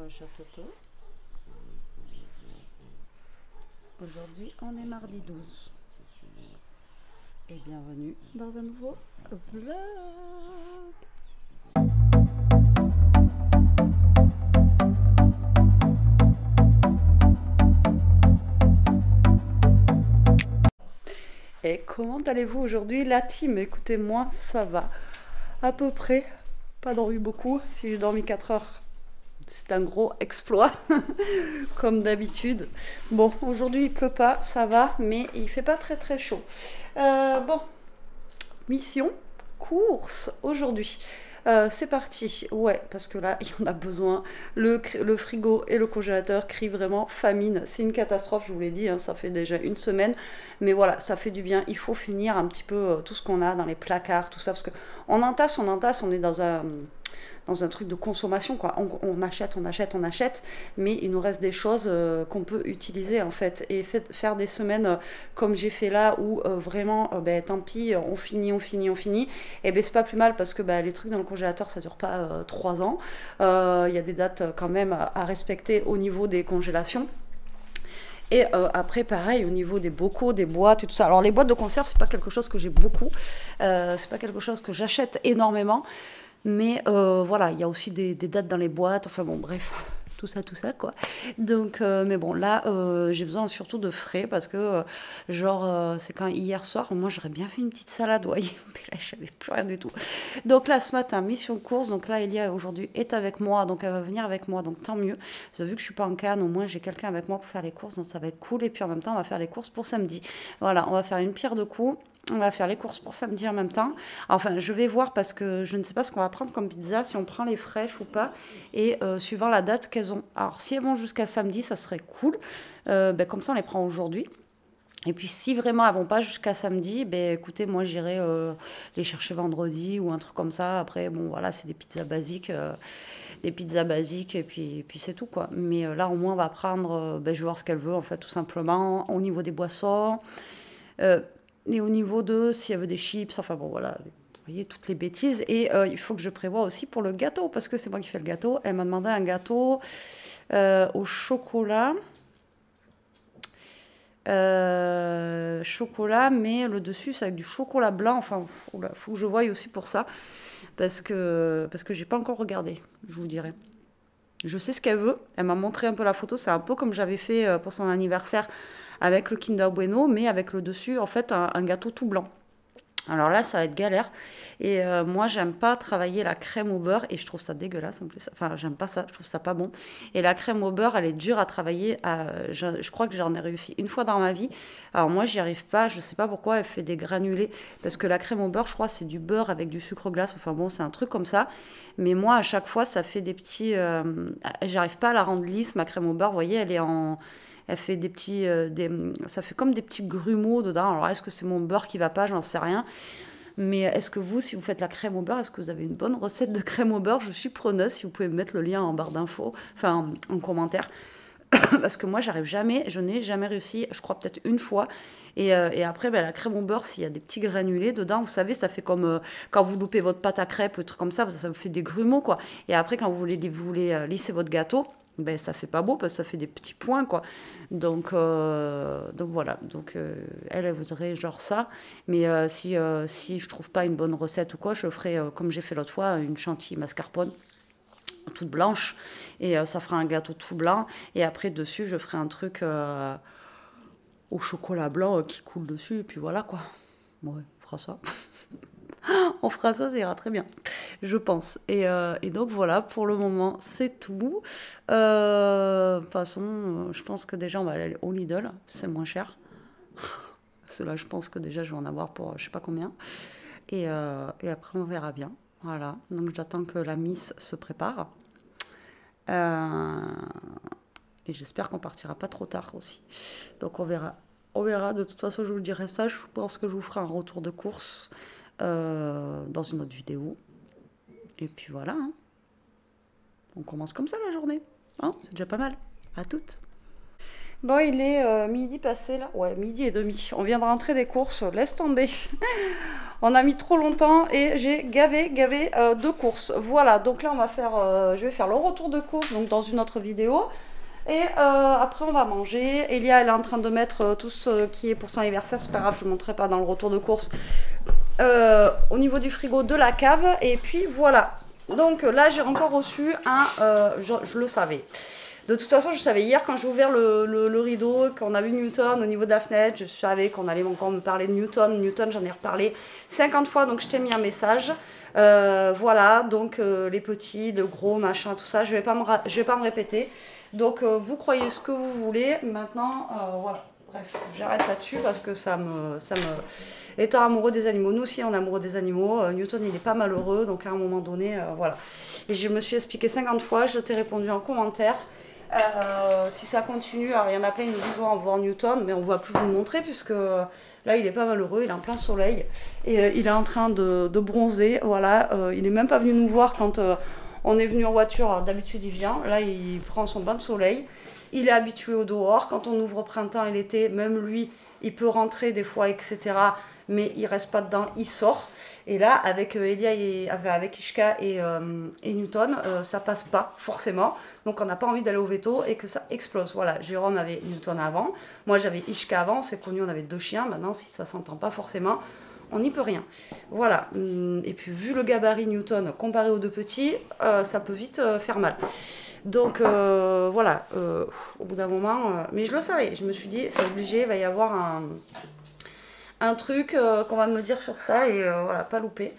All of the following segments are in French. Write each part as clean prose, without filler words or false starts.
Bonjour Toto. Aujourd'hui, on est mardi 12. Et bienvenue dans un nouveau vlog. Et comment allez-vous aujourd'hui la team? Écoutez, moi ça va à peu près. Pas dormi beaucoup. Si j'ai dormi 4 heures, c'est un gros exploit, comme d'habitude. Bon, aujourd'hui il pleut pas, ça va, mais il fait pas très très chaud. Bon, mission, course aujourd'hui. C'est parti, ouais, parce que là, il y en a besoin. Le frigo et le congélateur crient vraiment famine. C'est une catastrophe, je vous l'ai dit, hein, ça fait déjà une semaine. Mais voilà, ça fait du bien. Il faut finir un petit peu tout ce qu'on a dans les placards, tout ça, parce qu'on entasse, on est dans un truc de consommation, quoi. On achète, mais il nous reste des choses qu'on peut utiliser, en fait. Et faire des semaines comme j'ai fait là, où vraiment, tant pis, on finit, et ben c'est pas plus mal, parce que les trucs dans le congélateur, ça dure pas 3 ans. Il y a des dates quand même à respecter au niveau des congélations. Et après, pareil, au niveau des bocaux, des boîtes et tout ça. Alors, les boîtes de conserve, c'est pas quelque chose que j'ai beaucoup. C'est pas quelque chose que j'achète énormément. Mais voilà, il y a aussi des dates dans les boîtes. Enfin bon, bref, tout ça, quoi. Donc, mais bon, là, j'ai besoin surtout de frais parce que, c'est quand hier soir, moi, j'aurais bien fait une petite salade, voyez. Mais là, je n'avais plus rien du tout. Donc là, ce matin, mission course. Donc là, Elia, aujourd'hui, est avec moi. Donc, elle va venir avec moi. Donc, tant mieux. Parce que vu que je suis pas en Cannes, au moins, j'ai quelqu'un avec moi pour faire les courses. Donc, ça va être cool. Et puis, en même temps, on va faire les courses pour samedi. Voilà, on va faire une pierre deux coups. On va faire les courses pour samedi en même temps. Enfin, je vais voir parce que je ne sais pas ce qu'on va prendre comme pizza, si on prend les fraîches ou pas. Et suivant la date qu'elles ont. Alors, si elles vont jusqu'à samedi, ça serait cool. Comme ça, on les prend aujourd'hui. Et puis, si vraiment elles vont pas jusqu'à samedi, écoutez, moi, j'irai les chercher vendredi ou un truc comme ça. Après, bon, voilà, c'est des pizzas basiques. Et puis c'est tout, quoi. Mais là, au moins, on va prendre... je vais voir ce qu'elle veut, en fait, tout simplement. Au niveau des boissons... et au niveau de s'il y avait des chips, enfin bon voilà, vous voyez toutes les bêtises. Et il faut que je prévoie aussi pour le gâteau, parce que c'est moi qui fais le gâteau. Elle m'a demandé un gâteau au chocolat. Chocolat, mais le dessus c'est avec du chocolat blanc. Enfin, faut que je voie aussi pour ça, parce que j'ai pas encore regardé, je vous dirai. Je sais ce qu'elle veut. Elle m'a montré un peu la photo. C'est un peu comme j'avais fait pour son anniversaire avec le Kinder Bueno, mais avec le dessus, en fait, un gâteau tout blanc. Alors là, ça va être galère. Et moi, j'aime pas travailler la crème au beurre. Et je trouve ça dégueulasse en plus. Enfin, j'aime pas ça. Je trouve ça pas bon. Et la crème au beurre, elle est dure à travailler. Je crois que j'en ai réussi une fois dans ma vie. Alors moi, j'y arrive pas. Je sais pas pourquoi elle fait des granulés. Parce que la crème au beurre, je crois, c'est du beurre avec du sucre glace. Enfin bon, c'est un truc comme ça. Mais moi, à chaque fois, ça fait des petits... j'arrive pas à la rendre lisse, ma crème au beurre. Vous voyez, elle est en... Elle fait des petits... ça fait comme des petits grumeaux dedans. Alors, est-ce que c'est mon beurre qui va pas? J'en sais rien. Mais est-ce que vous, si vous faites la crème au beurre, est-ce que vous avez une bonne recette de crème au beurre? Je suis preneuse, si vous pouvez me mettre le lien en barre d'infos, enfin en commentaire. Parce que moi, j'arrive jamais, je n'ai jamais réussi, je crois peut-être une fois. Et après, la crème au beurre, s'il y a des petits granulés dedans, vous savez, ça fait comme quand vous loupez votre pâte à crêpes, un truc comme ça vous fait des grumeaux, quoi. Et après, quand vous voulez lisser votre gâteau, ça fait pas beau parce que ça fait des petits points, quoi. Donc voilà. Donc elle voudrait genre ça. Mais si je trouve pas une bonne recette ou quoi, je ferai comme j'ai fait l'autre fois, une chantilly mascarpone toute blanche. Et ça fera un gâteau tout blanc. Et après, dessus, je ferai un truc au chocolat blanc qui coule dessus. Et puis voilà, quoi. Ouais, on fera ça. On fera ça, ça ira très bien, je pense. Et donc voilà, pour le moment, c'est tout. De toute façon, je pense que déjà, on va aller au Lidl, c'est moins cher. Cela, je pense que déjà, je vais en avoir pour je sais pas combien. Et après, on verra bien. Voilà, donc j'attends que la Miss se prépare. Et j'espère qu'on partira pas trop tard aussi. Donc on verra. On verra, de toute façon, je vous dirai ça. Je pense que je vous ferai un retour de course dans une autre vidéo. Et puis voilà, hein. On commence comme ça la journée, hein, c'est déjà pas mal. À toutes. Bon, il est midi passé là, ouais, midi et demi. On vient de rentrer des courses, laisse tomber. On a mis trop longtemps et j'ai gavé de courses. Voilà, donc là on va faire, je vais faire le retour de courses donc dans une autre vidéo. Et après on va manger. Elia elle est en train de mettre tout ce qui est pour son anniversaire. C'est pas grave, je ne montrerai pas dans le retour de courses. Au niveau du frigo de la cave. Et puis voilà. Donc là j'ai encore reçu un... je le savais. De toute façon, je savais hier quand j'ai ouvert le rideau, qu'on a vu Newton au niveau de la fenêtre, je savais qu'on allait encore me parler de Newton. Newton, j'en ai reparlé 50 fois, donc je t'ai mis un message. Voilà, donc les petits, le gros, machin, tout ça, je vais pas me répéter. Donc vous croyez ce que vous voulez. Maintenant, voilà. Bref, j'arrête là-dessus parce que ça me... Étant amoureux des animaux, nous aussi on est amoureux des animaux. Newton, il est pas malheureux, donc à un moment donné, voilà. Et je me suis expliqué 50 fois, je t'ai répondu en commentaire. Si ça continue, alors il y en a plein qui nous disent on voit Newton, mais on ne va plus vous le montrer puisque là il est pas malheureux, il est en plein soleil et il est en train de bronzer. Voilà, il n'est même pas venu nous voir quand on est venu en voiture. D'habitude il vient, là il prend son bain de soleil. Il est habitué au dehors. Quand on ouvre au printemps et l'été, même lui, il peut rentrer des fois, etc. Mais il reste pas dedans, il sort. Et là, avec Elia et avec Ishka et Newton, ça passe pas forcément. Donc on n'a pas envie d'aller au veto et que ça explose. Voilà, Jérôme avait Newton avant. Moi j'avais Ishka avant. C'est connu, on avait 2 chiens. Maintenant, si ça s'entend pas forcément, on n'y peut rien. Voilà. Et puis vu le gabarit Newton comparé aux 2 petits, ça peut vite faire mal. Donc voilà, au bout d'un moment, mais je le savais, je me suis dit, c'est obligé, il va y avoir un truc qu'on va me dire sur ça et voilà, pas louper.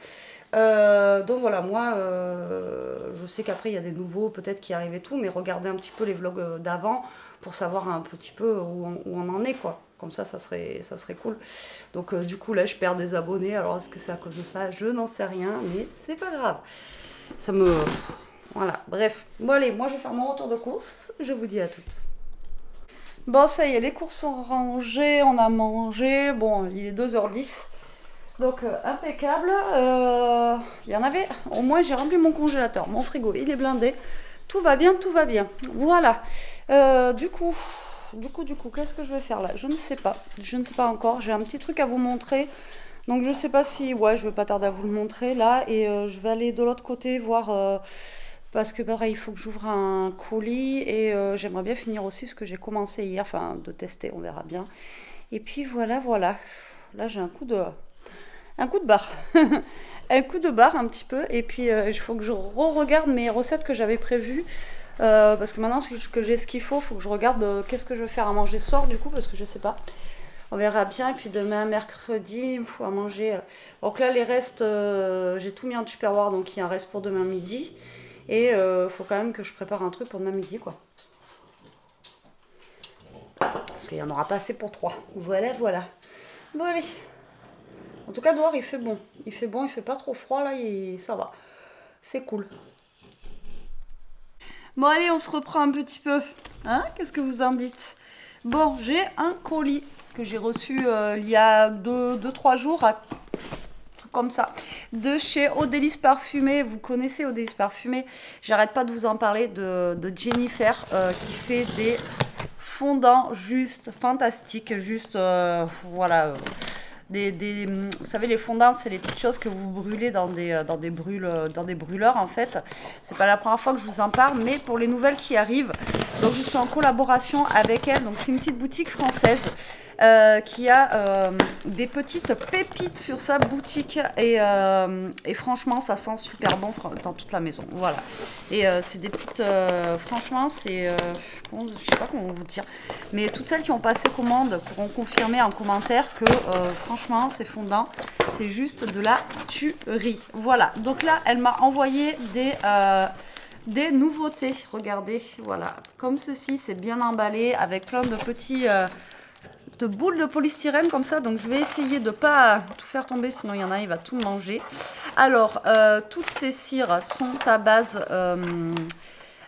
Donc voilà, moi, je sais qu'après il y a des nouveaux peut-être qui arrivent et tout, mais regardez un petit peu les vlogs d'avant pour savoir un petit peu où on en est, quoi. Comme ça serait cool. Donc du coup, là, je perds des abonnés. Alors, est-ce que c'est à cause de ça? Je n'en sais rien, mais c'est pas grave. Ça me... Voilà, bref. Bon, allez, moi, je vais faire mon retour de course. Je vous dis à toutes. Bon, ça y est, les courses sont rangées. On a mangé. Bon, il est 2h10. Donc, impeccable. Il y en avait... Au moins, j'ai rempli mon congélateur. Mon frigo, il est blindé. Tout va bien, tout va bien. Voilà. Du coup, qu'est-ce que je vais faire là? Je ne sais pas. Je ne sais pas encore. J'ai un petit truc à vous montrer. Donc, je ne sais pas si... Ouais, je vais pas tarder à vous le montrer là. Et je vais aller de l'autre côté voir... parce que pareil, il faut que j'ouvre un colis. Et j'aimerais bien finir aussi ce que j'ai commencé hier. Enfin, de tester, on verra bien. Et puis, voilà, voilà. Là, j'ai un coup de barre. Un coup de barre un petit peu. Et puis, il faut que je re-regarde mes recettes que j'avais prévues. Parce que maintenant que j'ai ce qu'il faut que je regarde qu'est-ce que je vais faire à manger ce soir du coup, parce que je sais pas. On verra bien. Et puis demain, mercredi, il me faut à manger. Donc là, les restes, j'ai tout mis en tupperware, donc il y a un reste pour demain midi. Et il faut quand même que je prépare un truc pour demain midi, quoi. Parce qu'il n'y en aura pas assez pour 3. Voilà, voilà. Bon, allez. En tout cas, dehors, il fait bon. Il fait bon, il fait pas trop froid, là, et ça va. C'est cool. Bon, allez, on se reprend un petit peu. Hein? Qu'est-ce que vous en dites? Bon, j'ai un colis que j'ai reçu il y a 2-3 jours, tout comme ça, de chez Eau Délices Parfumée. Vous connaissez Eau Délices Parfumée? J'arrête pas de vous en parler de Jennifer qui fait des fondants juste fantastiques. Juste, voilà... vous savez, les fondants, c'est les petites choses que vous brûlez dans des brûleurs, en fait. C'est pas la première fois que je vous en parle, mais pour les nouvelles qui arrivent, donc je suis en collaboration avec elle. Donc c'est une petite boutique française qui a des petites pépites sur sa boutique et franchement, ça sent super bon dans toute la maison. Voilà. Et c'est des petites, franchement, c'est, je sais pas comment vous dire, mais toutes celles qui ont passé commande pourront confirmer en commentaire que franchement, ces fondants, c'est juste de la tuerie. Voilà. Donc là, elle m'a envoyé des nouveautés. Regardez, voilà, comme ceci, c'est bien emballé avec plein de petits de boules de polystyrène comme ça. Donc je vais essayer de ne pas tout faire tomber, sinon il y en a, il va tout manger. Alors, toutes ces cires sont à base...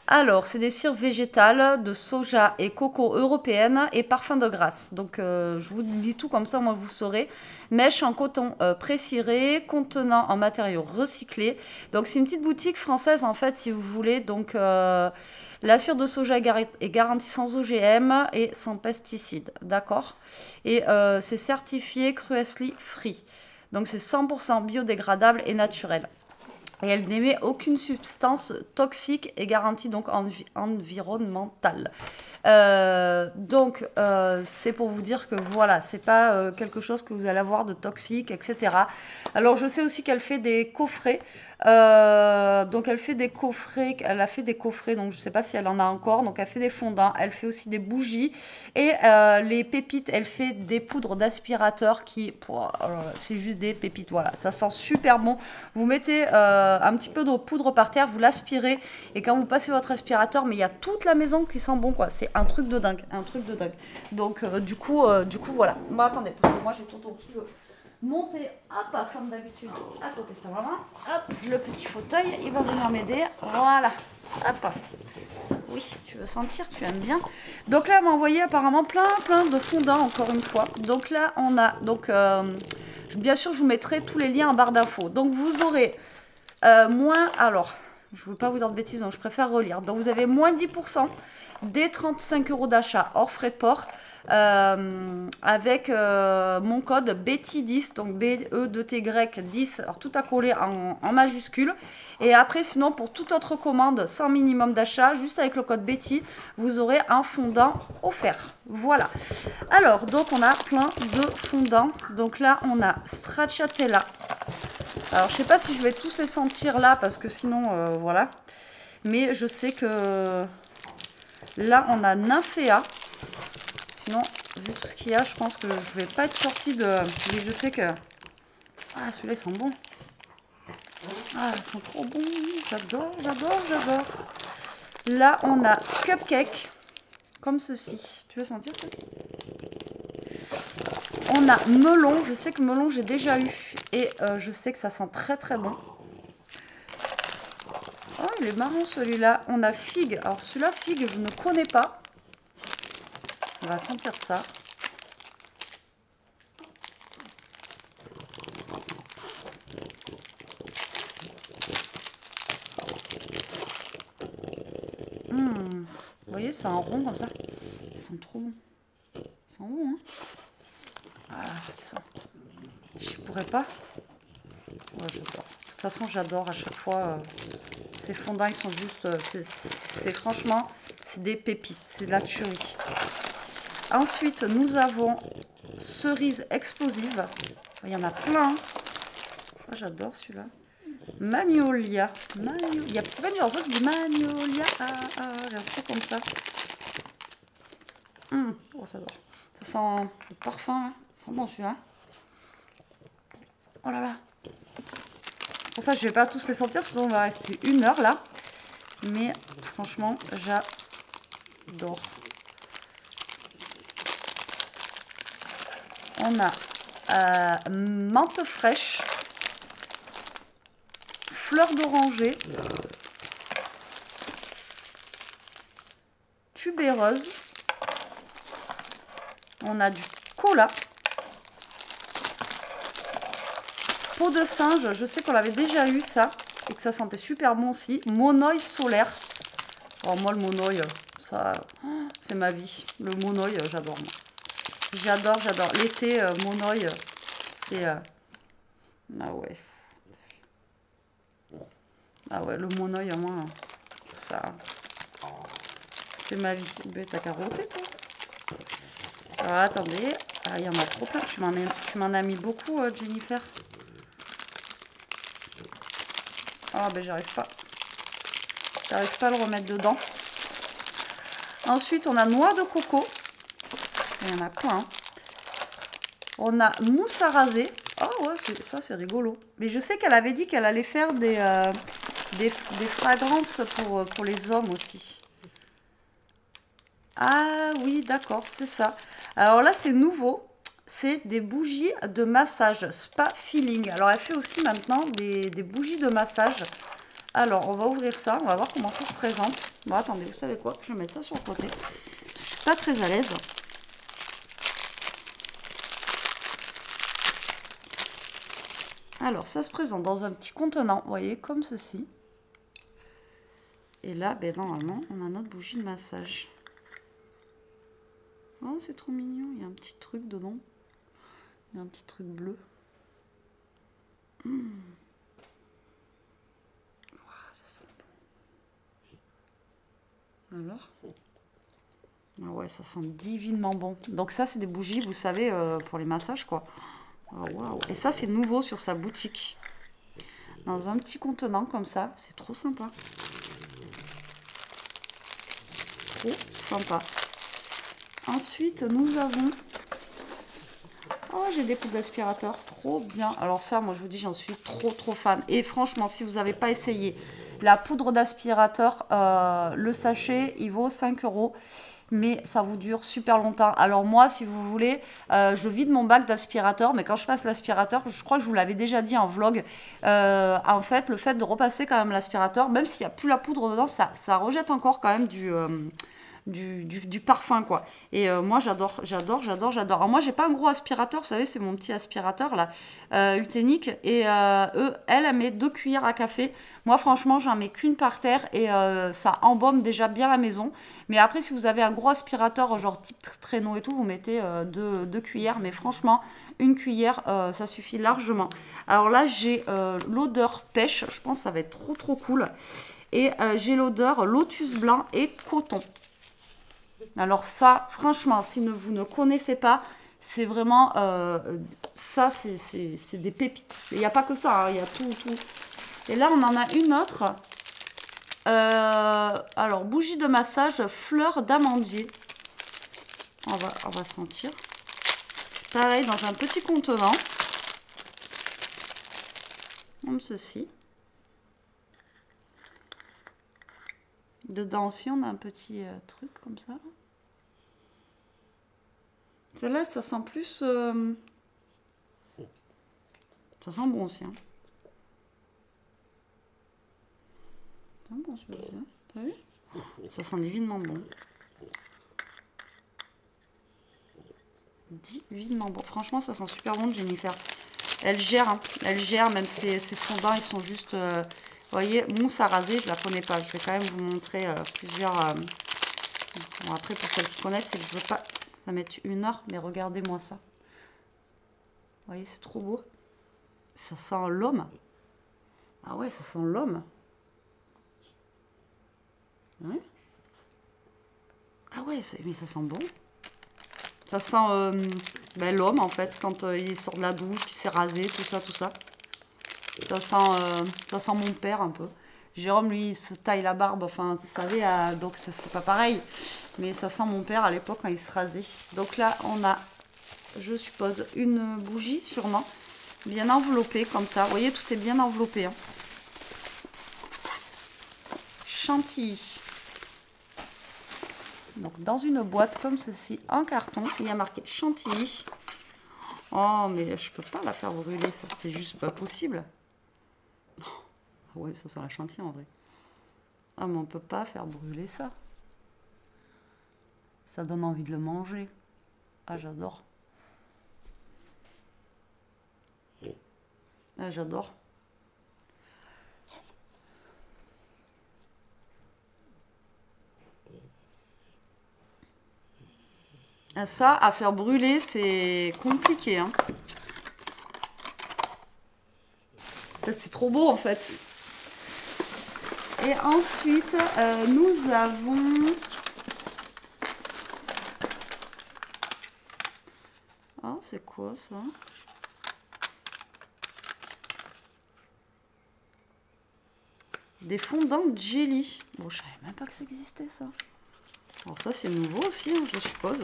alors, c'est des cires végétales de soja et coco européennes et parfum de grasse. Donc, je vous lis tout comme ça, moi, vous saurez. Mèche en coton pré-ciré, contenant en matériaux recyclés. Donc, c'est une petite boutique française, en fait, si vous voulez. Donc, la cire de soja est garantie sans OGM et sans pesticides. D'accord? Et c'est certifié Cruelty Free. Donc c'est 100% biodégradable et naturel. Et elle n'émet aucune substance toxique et garantie donc environnementale. C'est pour vous dire que voilà, c'est pas quelque chose que vous allez avoir de toxique, etc. Alors je sais aussi qu'elle fait des coffrets. Donc elle a fait des coffrets, donc je sais pas si elle en a encore. Donc elle fait des fondants, elle fait aussi des bougies et les pépites, elle fait des poudres d'aspirateur qui, c'est juste des pépites. Voilà, ça sent super bon. Vous mettez un petit peu de poudre par terre, vous l'aspirez et quand vous passez votre aspirateur, mais il y a toute la maison qui sent bon quoi. C'est un truc de dingue, un truc de dingue. Donc du coup voilà. Bon, attendez, parce que moi j'ai tout qui veut monter, hop, comme d'habitude, à côté de sa maman. Hop, le petit fauteuil, il va venir m'aider. Voilà, hop. Oui, tu veux sentir, tu aimes bien. Donc là, elle m'a envoyé apparemment plein de fondants, encore une fois. Donc là, on a, bien sûr, je vous mettrai tous les liens en barre d'infos. Donc vous aurez moins, alors, je ne veux pas vous dire de bêtises, donc je préfère relire. Donc vous avez moins 10% des 35 € d'achat hors frais de port. Avec mon code Betty10, donc B-E-T-Y 10, alors tout à coller en majuscule. Et après, sinon, pour toute autre commande sans minimum d'achat, juste avec le code Betty, vous aurez un fondant offert. Voilà. Alors, donc on a plein de fondants. Donc là, on a Stracciatella. Alors, je sais pas si je vais tous les sentir là, parce que sinon, voilà. Mais je sais que là, on a Nymphéa. Sinon, vu tout ce qu'il y a, je pense que je vais pas être sortie de... Mais je sais que... Ah, celui-là, ils sont bons. Ah, ils sont trop bons. J'adore. Là, on a Cupcake. Comme ceci. Tu veux sentir ça? On a Melon. Je sais que Melon, j'ai déjà eu. Et je sais que ça sent très bon. Oh, il est marrant celui-là. On a Figue. Alors, celui-là, Figue, je ne connais pas. On va sentir ça. Vous voyez, c'est un rond comme ça. Ils sont trop bons. Ils sont bons, hein. Voilà, ça. Je pourrais pas. Ouais, j'adore. De toute façon, j'adore à chaque fois. Ces fondants, ils sont juste... c'est franchement, c'est des pépites. C'est de la tuerie. Ensuite, nous avons cerise explosive. Il y en a plein. Oh, j'adore celui-là. Magnolia. C'est pas une chanson qui dit Magnolia. J'ai un truc comme ça. Oh, ça va. Ça sent le parfum. Hein. Ça sent bon celui-là. Oh là là. Pour ça, je vais pas tous les sentir, sinon on va rester 1 heure là. Mais franchement, j'adore. On a menthe fraîche, fleur d'oranger, tubéreuse. On a du cola. Peau de singe, je sais qu'on l'avait déjà eu ça et que ça sentait super bon aussi. Monoï solaire. Oh, moi le monoï, ça, c'est ma vie. Le monoï, j'adore. J'adore. L'été, monoï, c'est... Ah ouais. Ah ouais, le monoï, moi, ça... C'est ma vie. T'as carotté, toi. Alors, attendez. Ah, il y en a trop plein. Tu m'en as mis beaucoup, Jennifer. Ah ben j'arrive pas à le remettre dedans. Ensuite on a noix de coco. Il y en a plein. On a mousse à raser. Oh ouais, ça c'est rigolo. Mais je sais qu'elle avait dit qu'elle allait faire des fragrances pour les hommes aussi. Ah oui, d'accord, c'est ça. Alors là c'est nouveau. C'est des bougies de massage spa feeling. Alors elle fait aussi maintenant des bougies de massage. Alors on va ouvrir ça, on va voir comment ça se présente. Bon attendez, vous savez quoi? Je vais mettre ça sur le côté. Je suis pas très à l'aise. Alors ça se présente dans un petit contenant, vous voyez, comme ceci. Et là, ben, normalement, on a notre bougie de massage. Oh c'est trop mignon, il y a un petit truc dedans. Il y a un petit truc bleu. Ça sent bon. Alors? Ah ouais, ça sent divinement bon. Donc ça, c'est des bougies, vous savez, pour les massages, quoi. Oh, wow. Et ça, c'est nouveau sur sa boutique. Dans un petit contenant comme ça. C'est trop sympa. Trop sympa. Ensuite, nous avons... Oh, j'ai des poudres d'aspirateur. Trop bien. Alors ça, moi, je vous dis, j'en suis trop fan. Et franchement, si vous n'avez pas essayé la poudre d'aspirateur, le sachet, il vaut 5 €. Mais ça vous dure super longtemps. Alors moi, si vous voulez, je vide mon bac d'aspirateur, mais quand je passe l'aspirateur, je crois que je vous l'avais déjà dit en vlog, en fait, le fait de repasser quand même l'aspirateur, même s'il n'y a plus la poudre dedans, ça rejette encore quand même du parfum, quoi. Et moi, j'adore. Alors moi, j'ai pas un gros aspirateur, vous savez, c'est mon petit aspirateur, là, Ultenic. Et elle met 2 cuillères à café. Moi, franchement, j'en mets qu'une par terre et ça embaume déjà bien la maison. Mais après, si vous avez un gros aspirateur, genre type traîneau et tout, vous mettez 2 cuillères. Mais franchement, une cuillère, ça suffit largement. Alors là, j'ai l'odeur pêche. Je pense que ça va être trop cool. Et j'ai l'odeur lotus blanc et coton. Alors ça, franchement, si vous ne connaissez pas, c'est vraiment... ça, c'est des pépites. Il n'y a pas que ça, hein, il y a tout. Et là, on en a une autre. Alors, bougie de massage, fleur d'amandier. On va sentir. Pareil, dans un petit contenant. Comme ceci. Dedans aussi, on a un petit truc comme ça. Celle-là, ça sent plus... Ça sent bon aussi. Hein. Ça sent bon celui-là. T'as vu? Ça sent divinement bon. Divinement bon. Franchement, ça sent super bon, Jennifer. Elle gère, hein. Elle gère, même ses fondants, ils sont juste... vous voyez, mousse à raser, je la connais pas. Je vais quand même vous montrer plusieurs... Bon, après, pour celles qui connaissent, c'est que je veux pas... Ça met 1 heure, mais regardez-moi ça. Vous voyez, c'est trop beau. Ça sent l'homme. Ah ouais, ça sent l'homme. Oui. Ah ouais, mais ça sent bon. Ça sent l'homme, en fait, quand il sort de la douche, qu'il s'est rasé, tout ça. Ça sent mon père, un peu. Jérôme, lui, il se taille la barbe, enfin, vous savez, donc c'est pas pareil. Mais ça sent mon père à l'époque quand il se rasait. Donc là, on a, je suppose, une bougie, sûrement, bien enveloppée, comme ça. Vous voyez, tout est bien enveloppé. Hein. Chantilly. Donc, dans une boîte comme ceci, en carton, il y a marqué chantilly. Oh, mais je peux pas la faire brûler, ça, c'est juste pas possible. Ouais, ça sent la chantilly en vrai. Ah, mais on peut pas faire brûler ça. Ça donne envie de le manger. Ah, j'adore. Ah, j'adore. Ah, ça, à faire brûler, c'est compliqué. Hein. C'est trop beau, en fait. Et ensuite, nous avons... Ah, c'est quoi ça? Des fondants jelly. Bon, je savais même pas que ça existait, ça. Alors ça, c'est nouveau aussi, hein, je suppose.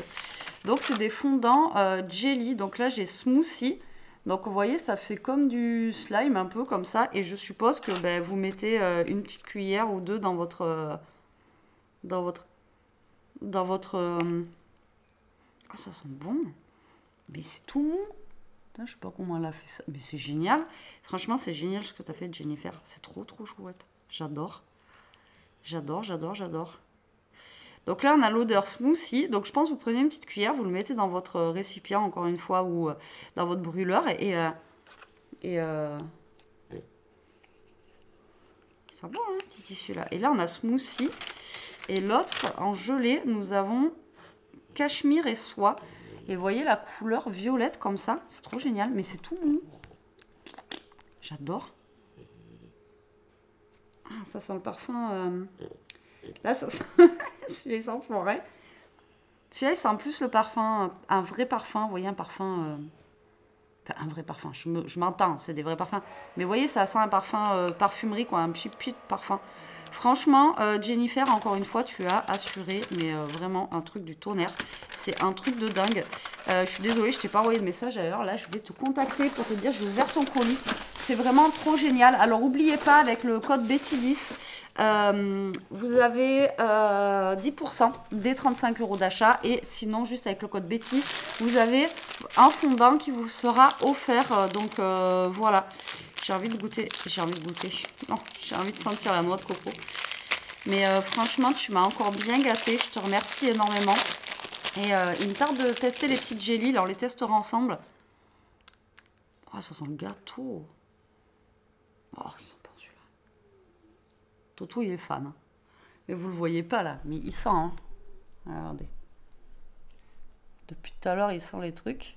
Donc, c'est des fondants jelly. Donc là, j'ai smoothie. Donc, vous voyez, ça fait comme du slime, un peu comme ça. Et je suppose que vous mettez une petite cuillère ou deux dans votre... Ah, ça sent bon. Mais c'est tout mou. Putain, je sais pas comment elle a fait ça. Mais c'est génial. Franchement, c'est génial ce que tu as fait, Jennifer. C'est trop chouette. J'adore. J'adore. Donc là, on a l'odeur smoothie. Donc, je pense que vous prenez une petite cuillère, vous le mettez dans votre récipient, encore une fois, ou dans votre brûleur. C'est bon, hein, petit tissu là. Et là, on a smoothie. Et l'autre, en gelée, nous avons cachemire et soie. Et vous voyez la couleur violette comme ça. C'est trop génial. Mais c'est tout mou. J'adore. Ah, ça sent le parfum. Là, ça sent... celui-là, il sent forêt. Celui-là, il sent plus le parfum, un vrai parfum. Vous voyez, un parfum... Enfin, un vrai parfum, je m'entends, c'est des vrais parfums. Mais vous voyez, ça sent un parfum parfumerie, quoi, un petit parfum. Franchement, Jennifer, encore une fois, tu as assuré, mais vraiment un truc du tonnerre. C'est un truc de dingue. Je suis désolée, je t'ai pas envoyé de message d'ailleurs. Là, je voulais te contacter pour te dire, j'ai ouvert ton colis. C'est vraiment trop génial. Alors, n'oubliez pas, avec le code Betty10, vous avez 10% des 35 € d'achat. Et sinon, juste avec le code Betty, vous avez un fondant qui vous sera offert. Donc, voilà. J'ai envie de goûter. Non, j'ai envie de sentir la noix de coco. Mais franchement, tu m'as encore bien gâté. Je te remercie énormément. Et il me tarde de tester les petites jellies. Là, on les testera ensemble. Oh, ça sent le gâteau. Oh, ça sent pas celui-là. Toto, il est fan. Hein. Mais vous le voyez pas, là. Mais il sent, hein. Regardez. Depuis tout à l'heure, il sent les trucs.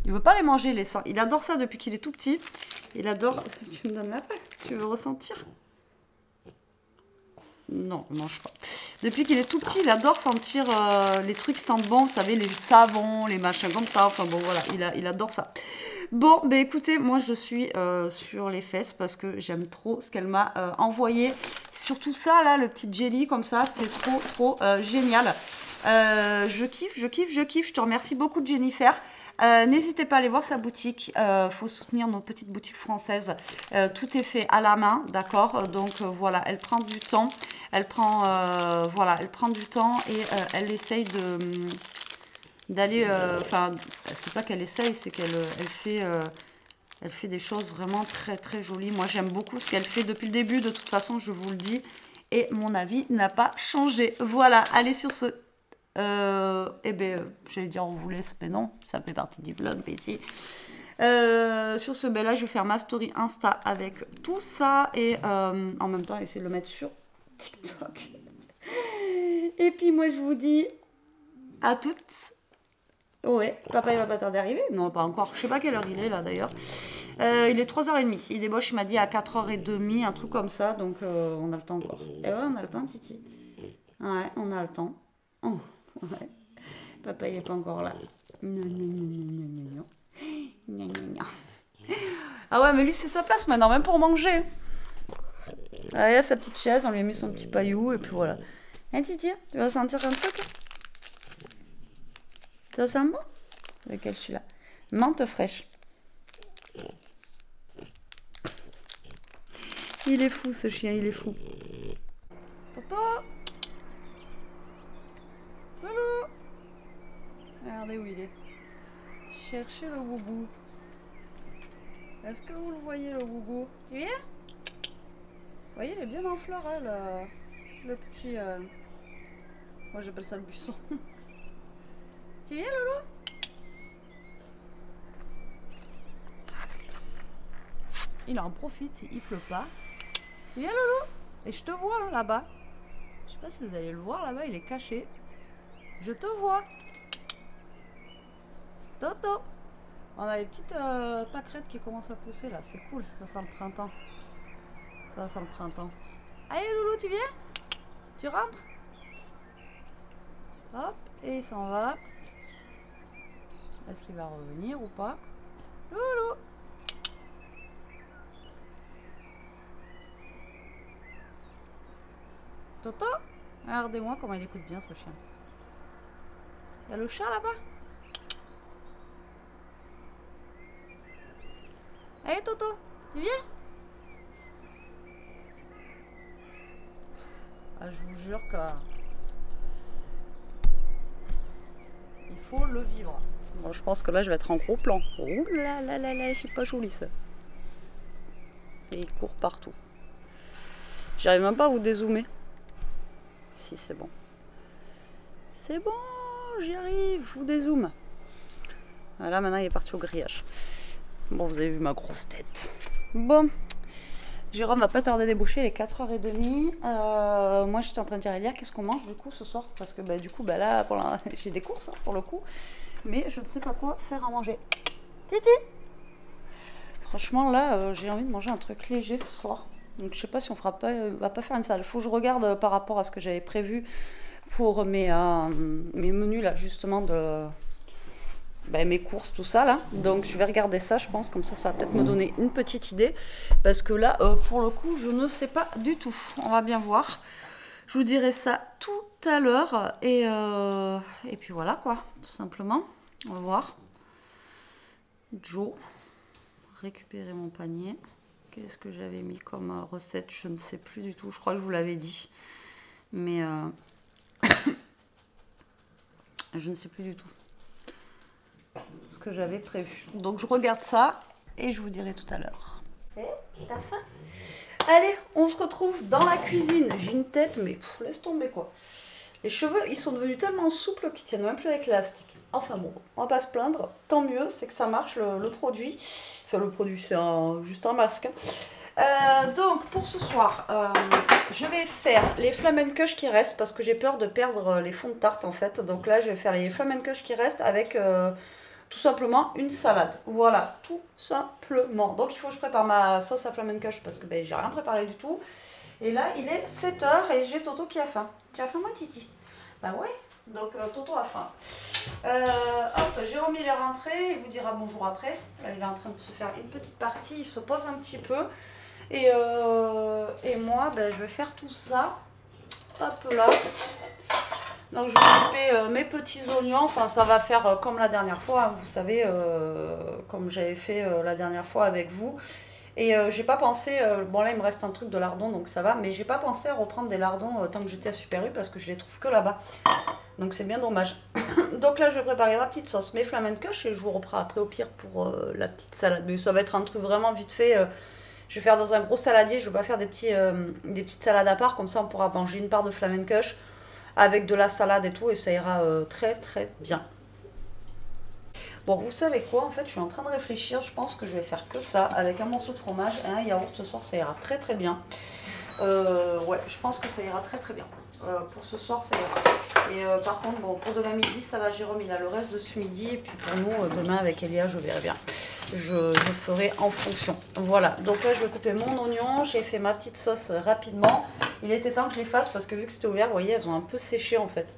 Il veut pas les manger, les seins. Il adore ça depuis qu'il est tout petit. Il adore... Tu me donnes la paille. Tu veux ressentir? Non, il mange pas. Depuis qu'il est tout petit, il adore sentir les trucs qui sentent bon. Vous savez, les savons, les machins comme ça. Enfin bon, voilà, il adore ça. Bon, ben écoutez, moi je suis sur les fesses parce que j'aime trop ce qu'elle m'a envoyé. Surtout ça, là, le petit jelly comme ça, c'est trop génial. Je kiffe. Je te remercie beaucoup, Jennifer. N'hésitez pas à aller voir sa boutique. Faut soutenir nos petites boutiques françaises. Tout est fait à la main, d'accord. Donc voilà, elle prend du temps. Elle prend du temps et elle essaye d'aller. Enfin, c'est pas qu'elle essaye, c'est qu'elle elle fait des choses vraiment très jolies. Moi, j'aime beaucoup ce qu'elle fait depuis le début. De toute façon, je vous le dis. Et mon avis n'a pas changé. Voilà, allez sur ce... j'allais dire on vous laisse, mais non, ça fait partie du vlog, Betty. Sur ce, là, je vais faire ma story Insta avec tout ça et en même temps, essayer de le mettre sur TikTok. Et puis, moi, je vous dis à toutes. Ouais, papa, il va pas tarder d'arriver. Non, pas encore. Je sais pas quelle heure il est, là, d'ailleurs. Il est 3h30. Il débauche, il m'a dit à 4h30, un truc comme ça. Donc, on a le temps encore. Et ouais, on a le temps, Titi. Ouais, on a le temps. Oh. Ouais. Papa, il n'est pas encore là. Non. Ah ouais, mais lui, c'est sa place maintenant, même pour manger. Ah, il a sa petite chaise, on lui a mis son petit paillou, et puis voilà. Hein, Titi, tu vas sentir un truc? Ça sent bon? Lequel celui-là? Menthe fraîche. Il est fou, ce chien, il est fou. Toto! Loulou! Regardez où il est. Cherchez le boubou. Est-ce que vous le voyez, le boubou? Tu viens? Vous voyez, il est bien en fleur, hein, le petit... Moi, j'appelle ça le buisson. Tu viens, Loulou? Il en profite, il pleut pas. Tu viens, Loulou? Et je te vois, hein, là-bas. Je sais pas si vous allez le voir, là-bas, il est caché. Je te vois. Toto. On a les petites pâquerettes qui commencent à pousser, là. C'est cool, ça sent le printemps. Ça sent le printemps. Allez, Loulou, tu viens? Tu rentres? Hop, et il s'en va. Est-ce qu'il va revenir ou pas? Loulou! Toto? Regardez-moi comment il écoute bien, ce chien. Il y a le chat là-bas? Allez, Toto, tu viens? Ah, je vous jure que... il faut le vivre. Bon, je pense que là, je vais être en gros plan. Ouh là là là là, c'est pas joli ça. Et il court partout. J'arrive même pas à vous dézoomer. Si, c'est bon. C'est bon, j'y arrive, je vous dézoome. Voilà, maintenant il est parti au grillage. Bon, vous avez vu ma grosse tête. Bon, Jérôme va pas tarder à déboucher, il est 4h30. Moi, j'étais en train de dire à Elia, qu'est-ce qu'on mange du coup ce soir? Parce que du coup, là, j'ai des courses pour le coup. Mais je ne sais pas quoi faire à manger. Titi! Franchement, là, j'ai envie de manger un truc léger ce soir. Donc, je sais pas si on fera pas, va pas faire une salade. Faut que je regarde par rapport à ce que j'avais prévu pour mes menus, là, justement, mes courses, tout ça, là. Donc, je vais regarder ça, je pense. Comme ça va peut-être me donner une petite idée. Parce que là, pour le coup, je ne sais pas du tout. On va bien voir. Je vous dirai ça tout à l'heure. Et puis voilà, quoi, tout simplement. On va voir. Joe. Récupérer mon panier. Qu'est-ce que j'avais mis comme recette? Je ne sais plus du tout. Je crois que je vous l'avais dit. Mais je ne sais plus du tout ce que j'avais prévu. Donc je regarde ça et je vous dirai tout à l'heure. T'as faim? Allez, on se retrouve dans la cuisine. J'ai une tête, mais laisse tomber quoi. Les cheveux, ils sont devenus tellement souples qu'ils tiennent même plus avec l'élastique. Enfin bon, on va pas se plaindre. Tant mieux, c'est que ça marche le produit. Enfin, le produit, c'est juste un masque. Donc, pour ce soir, je vais faire les flamencush qui restent parce que j'ai peur de perdre les fonds de tarte en fait. Donc là, je vais faire les flamencush qui restent avec tout simplement une salade. Voilà, tout simplement. Donc, il faut que je prépare ma sauce à flamencush parce que j'ai rien préparé du tout. Et là, il est 7 h et j'ai Toto qui a faim. Tu as faim, moi, Titi? Bah ouais, donc Toto a faim. Hop, Jérôme il est rentré, il vous dira bonjour après. Là, il est en train de se faire une petite partie, il se pose un petit peu. Et moi, je vais faire tout ça. Hop là. Donc je vais couper mes petits oignons. Enfin, ça va faire comme la dernière fois, hein, vous savez, comme j'avais fait la dernière fois avec vous. Et j'ai pas pensé, bon là il me reste un truc de lardons donc ça va, mais j'ai pas pensé à reprendre des lardons tant que j'étais à Super U parce que je les trouve que là-bas. Donc c'est bien dommage. Donc là je vais préparer ma petite sauce, mes flamencush et je vous reprends après au pire pour la petite salade. Mais ça va être un truc vraiment vite fait. Je vais faire dans un gros saladier, je vais pas faire des petites salades à part, comme ça on pourra manger une part de flamencush avec de la salade et tout et ça ira très très bien. Bon, vous savez quoi, en fait, je suis en train de réfléchir, je pense que je vais faire que ça, avec un morceau de fromage et un yaourt ce soir, ça ira très très bien. Ouais, je pense que ça ira très très bien. Pour ce soir, ça ira. Et par contre, bon, pour demain midi, ça va, Jérôme, il a le reste de ce midi, et puis pour nous, demain avec Elia, je verrai bien. Je ferai en fonction. Voilà, donc là, je vais couper mon oignon, j'ai fait ma petite sauce rapidement. Il était temps que je les fasse parce que vu que c'était ouvert, vous voyez, elles ont un peu séché en fait.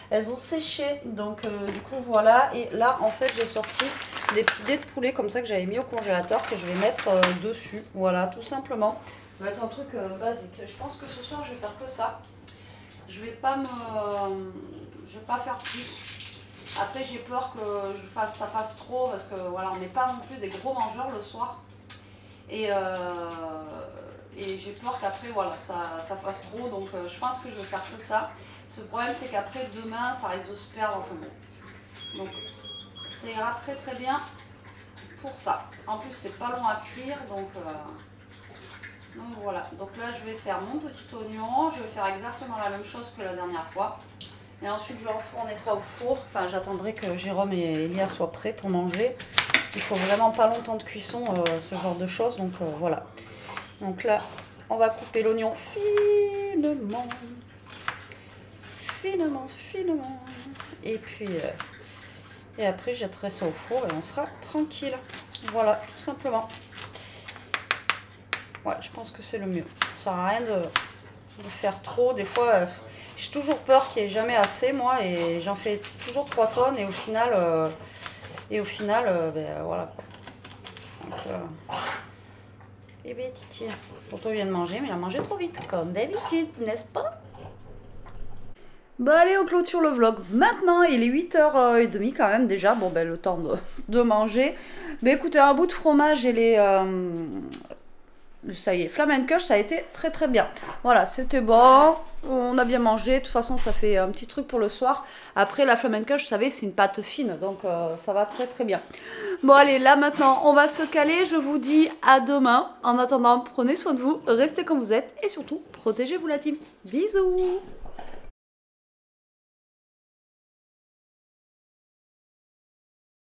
Elles ont séché, donc du coup voilà. Et là, en fait, j'ai sorti des petits dés de poulet comme ça que j'avais mis au congélateur que je vais mettre dessus. Voilà, tout simplement. Ça va être un truc basique. Je pense que ce soir, je vais faire que ça. Je vais pas faire plus. Après, j'ai peur que ça fasse trop parce que voilà, on n'est pas non plus des gros mangeurs le soir. Et j'ai peur qu'après, voilà, ça fasse trop. Donc, je pense que je vais faire que ça. Le problème, c'est qu'après, demain, ça risque de se perdre. Enfin bon. Donc, ça ira très très bien pour ça. En plus, c'est pas long à cuire. Donc voilà. Donc là, je vais faire mon petit oignon. Je vais faire exactement la même chose que la dernière fois. Et ensuite, je vais enfourner ça au four. Enfin, j'attendrai que Jérôme et Elia soient prêts pour manger. Parce qu'il faut vraiment pas longtemps de cuisson, ce genre de choses. Donc voilà. Donc là, on va couper l'oignon finement. Finement. Et puis, et après, je jetterai ça au four et on sera tranquille. Voilà, tout simplement. Ouais, je pense que c'est le mieux. Ça sert à rien de faire trop. Des fois, j'ai toujours peur qu'il n'y ait jamais assez, moi. Et j'en fais toujours 3 tonnes. Et au final, voilà. Donc, et bien, Titi, Toto vient de manger, mais il a mangé trop vite, comme d'habitude, n'est-ce pas? Bah allez, on clôture le vlog. Maintenant, il est 8h30 quand même déjà. Bon, le temps de manger. Mais écoutez, un bout de fromage et les... ça y est, flamencush, ça a été très très bien. Voilà, c'était bon. On a bien mangé. De toute façon, ça fait un petit truc pour le soir. Après, la flamencush, vous savez, c'est une pâte fine. Donc, ça va très très bien. Bon, allez, là maintenant, on va se caler. Je vous dis à demain. En attendant, prenez soin de vous. Restez comme vous êtes. Et surtout, protégez-vous la team. Bisous!